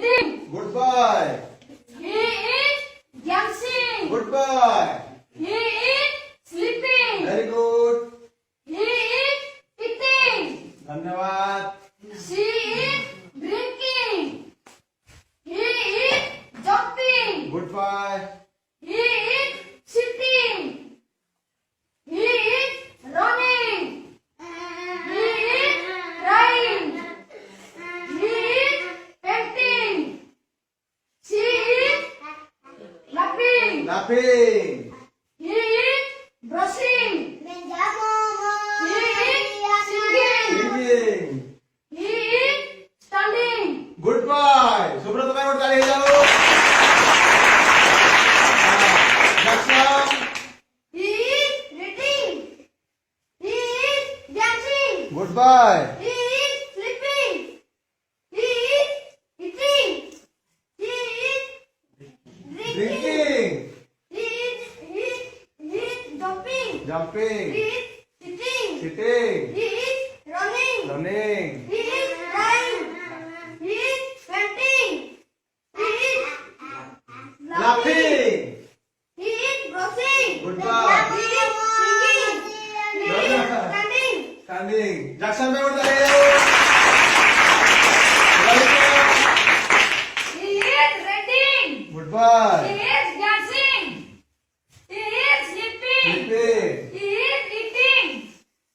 eating. Good boy. He is dancing. Good boy. He is sleeping. Very good. He is eating. धन्यवाद. She is drinking. He is jumping. Good boy. He is sitting. He is running. He is crying. He is painting. She is laughing. Laughing. He is brushing. He is singing. Singing. He is standing. Good boy. Subrat भाई उठ कर जाओ. Jackson. He is reading. He is dancing. Good boy. He is sleeping. He is eating. He is drinking. Drinking. He is jumping. Jumping. He is sitting. Sitting. He is running. Running. He is crying. He is painting. He is laughing. Laughing. He is brushing. Good boy. He is singing. He is standing. Standing. Jackson भाई उठ कर जाओ. He is reading. Good He boy. is dancing. He is sleeping. Sleeping. He is eating.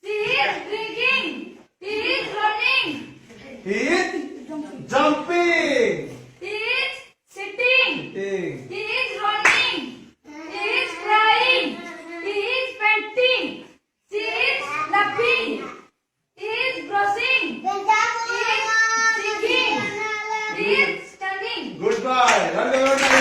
He is drinking. He is running. He is jumping. He is sitting. Sitting. He is running. He is crying. He is painting. He is laughing. He is brushing. He is singing. He is standing. Good boy. Run, run, run.